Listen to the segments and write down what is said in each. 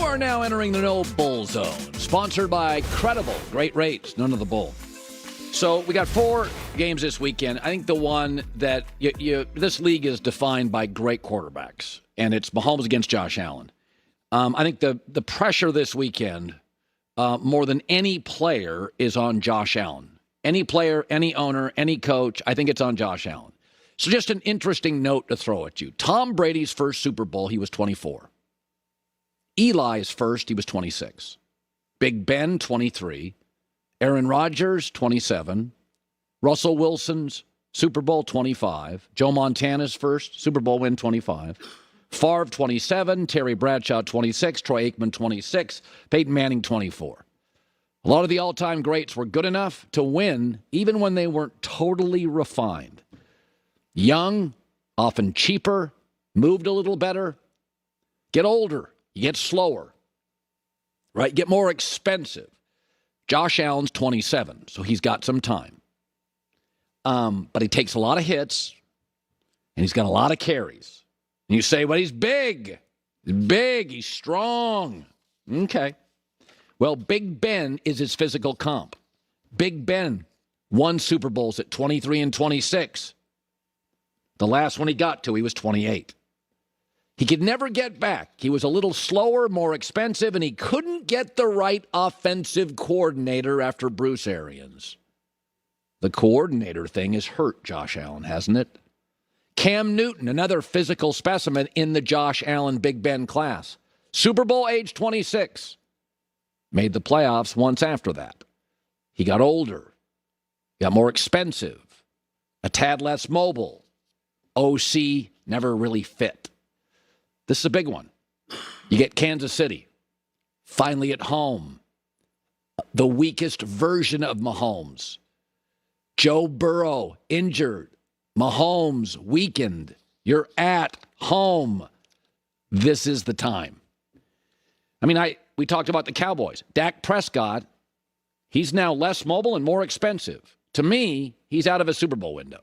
are now entering the No Bull Zone, sponsored by Credible. Great rates, none of the bull. So we got 4 games this weekend. I think the one that this league is defined by great quarterbacks, and it's Mahomes against Josh Allen. I think the pressure this weekend, more than any player, is on Josh Allen. Any player, any owner, any coach, I think it's on Josh Allen. So just an interesting note to throw at you. Tom Brady's first Super Bowl, he was 24. Eli's first, he was 26. Big Ben, 23. Aaron Rodgers, 27. Russell Wilson's Super Bowl, 25. Joe Montana's first Super Bowl win, 25. Favre, 27. Terry Bradshaw, 26. Troy Aikman, 26. Peyton Manning, 24. A lot of the all-time greats were good enough to win even when they weren't totally refined. Young, often cheaper, moved a little better. Get older, you get slower, right? Get more expensive. Josh Allen's 27, so he's got some time. But he takes a lot of hits, and he's got a lot of carries. And you say, well, he's big. He's big. He's strong. Okay. Well, Big Ben is his physical comp. Big Ben won Super Bowls at 23 and 26. The last one he got to, he was 28. He could never get back. He was a little slower, more expensive, and he couldn't get the right offensive coordinator after Bruce Arians. The coordinator thing has hurt Josh Allen, hasn't it? Cam Newton, another physical specimen in the Josh Allen Big Ben class. Super Bowl age 26. Made the playoffs once after that. He got older, got more expensive, a tad less mobile. OC never really fit. This is a big one. You get Kansas City, finally at home. The weakest version of Mahomes. Joe Burrow, injured. Mahomes, weakened. You're at home. This is the time. I mean, we talked about the Cowboys. Dak Prescott, he's now less mobile and more expensive. To me, he's out of a Super Bowl window.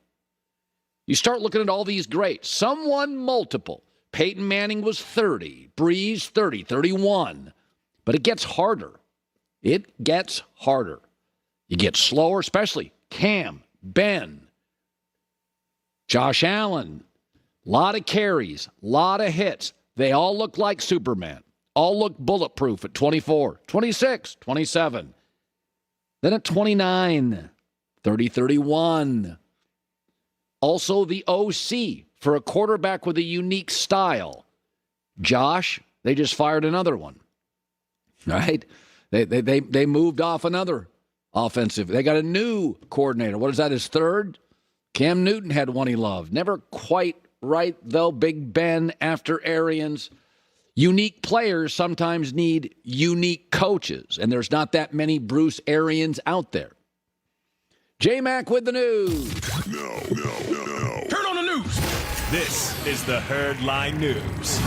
You start looking at all these greats. Some won multiple. Peyton Manning was 30. Breeze, 30, 31. But it gets harder. It gets harder. You get slower, especially Cam, Ben, Josh Allen. A lot of carries, a lot of hits. They all look like Superman. All look bulletproof at 24, 26, 27. Then at 29, 30, 31. Also the OC for a quarterback with a unique style. Josh, they just fired another one, right? They moved off another offensive. They got a new coordinator. What is that, his third? Cam Newton had one he loved. Never quite right, though. Big Ben after Arians. Unique players sometimes need unique coaches, and there's not that many Bruce Arians out there. J-Mac with the news. No. Turn on the news. This is the Herd Line News.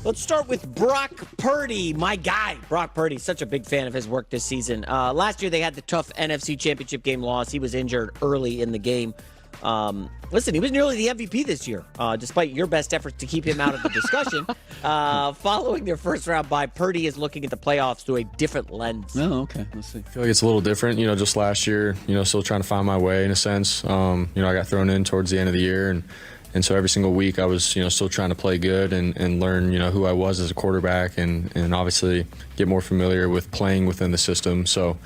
Let's start with Brock Purdy, my guy. Brock Purdy, such a big fan of his work this season. Last year they had the tough NFC Championship game loss. He was injured early in the game. Listen, he was nearly the MVP this year, despite your best efforts to keep him out of the discussion. Following their first round bye, Purdy is looking at the playoffs through a different lens. Oh, okay. Let's see. I feel like it's a little different, just last year, still trying to find my way in a sense. I got thrown in towards the end of the year, and so every single week I was, still trying to play good and learn, who I was as a quarterback and obviously get more familiar with playing within the system. So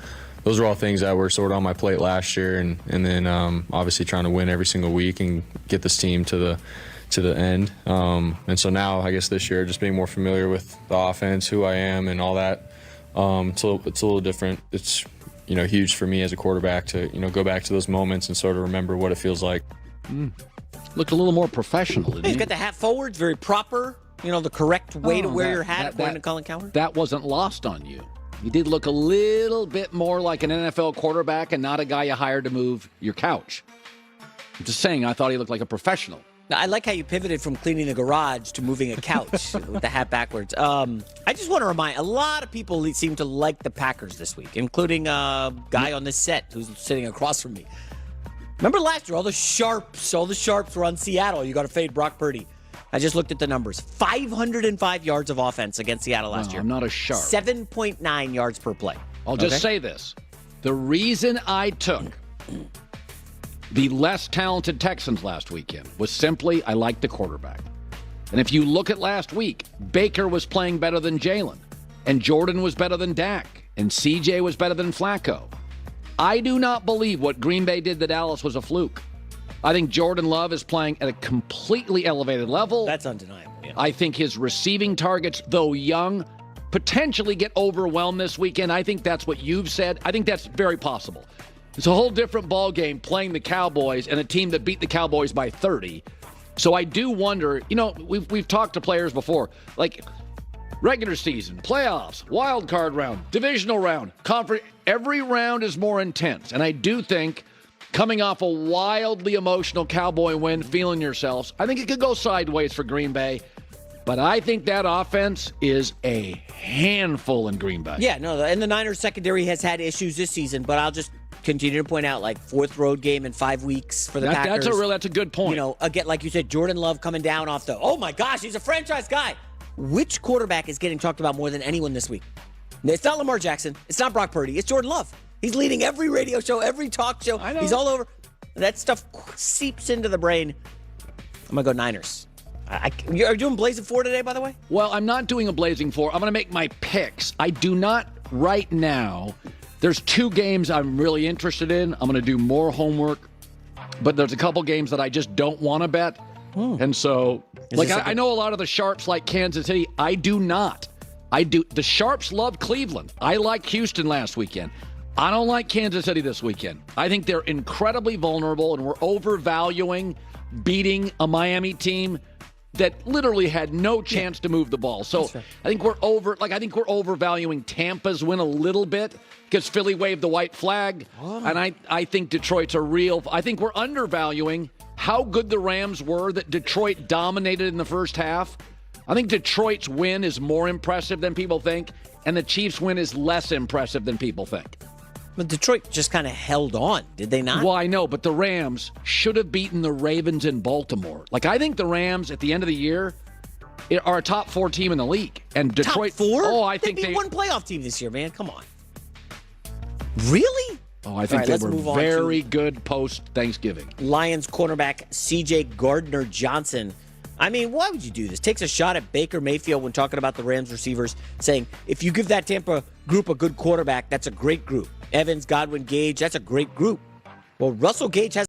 those are all things that were sort of on my plate last year, and then obviously trying to win every single week and get this team to the end. And so now, I guess this year, just being more familiar with the offense, who I am, and all that, it's a little different. It's huge for me as a quarterback to go back to those moments and sort of remember what it feels like. Looked a little more professional, didn't He's he? got the hat forwards, very proper. The correct way to wear your hat, according to Colin Cowherd. That wasn't lost on you. He did look a little bit more like an NFL quarterback and not a guy you hired to move your couch. I'm just saying, I thought he looked like a professional. Now, I like how you pivoted from cleaning the garage to moving a couch with the hat backwards. I just want to remind, a lot of people seem to like the Packers this week, including a guy on this set who's sitting across from me. Remember last year, all the sharps were on Seattle. You got to fade Brock Purdy. I just looked at the numbers. 505 yards of offense against Seattle last year. I'm not a sharp. 7.9 yards per play. I'll just say this. The reason I took the less talented Texans last weekend was simply I liked the quarterback. And if you look at last week, Baker was playing better than Jalen, and Jordan was better than Dak, and CJ was better than Flacco. I do not believe what Green Bay did to Dallas was a fluke. I think Jordan Love is playing at a completely elevated level. That's undeniable. Yeah. I think his receiving targets, though young, potentially get overwhelmed this weekend. I think that's what you've said. I think that's very possible. It's a whole different ball game playing the Cowboys and a team that beat the Cowboys by 30. So I do wonder, we've talked to players before, like regular season, playoffs, wild card round, divisional round, conference, every round is more intense. And I do think coming off a wildly emotional Cowboy win, feeling yourselves, I think it could go sideways for Green Bay. But I think that offense is a handful in Green Bay. Yeah, no, and the Niners secondary has had issues this season, but I'll just continue to point out, like, fourth road game in 5 weeks for the Packers. That's a good point. Again, like you said, Jordan Love coming down off oh my gosh, he's a franchise guy. Which quarterback is getting talked about more than anyone this week? It's not Lamar Jackson. It's not Brock Purdy. It's Jordan Love. He's leading every radio show, every talk show. I know. He's all over. That stuff seeps into the brain. I'm going to go Niners. Are you doing Blazing 4 today, by the way? Well, I'm not doing a Blazing 4. I'm going to make my picks. I do not right now. There's 2 games I'm really interested in. I'm going to do more homework. But there's a couple games that I just don't want to bet. And so, I know a lot of the Sharps like Kansas City. I do not. The Sharps love Cleveland. I liked Houston last weekend. I don't like Kansas City this weekend. I think they're incredibly vulnerable, and we're overvaluing beating a Miami team that literally had no chance to move the ball. So I think we're overvaluing Tampa's win a little bit because Philly waved the white flag. And I think Detroit's I think we're undervaluing how good the Rams were that Detroit dominated in the first half. I think Detroit's win is more impressive than people think, and the Chiefs' win is less impressive than people think. But Detroit just kind of held on, did they not? Well, I know, but the Rams should have beaten the Ravens in Baltimore. I think the Rams at the end of the year are a top 4 team in the league. And Detroit. Top 4? Oh, I think they beat one playoff team this year, man. Come on. Really? Oh, I think they were very good post-Thanksgiving. Lions cornerback C.J. Gardner-Johnson. I mean, why would you do this? Takes a shot at Baker Mayfield when talking about the Rams receivers, saying, if you give that Tampa group a good quarterback, that's a great group. Evans, Godwin, Gage, that's a great group. Well, Russell Gage has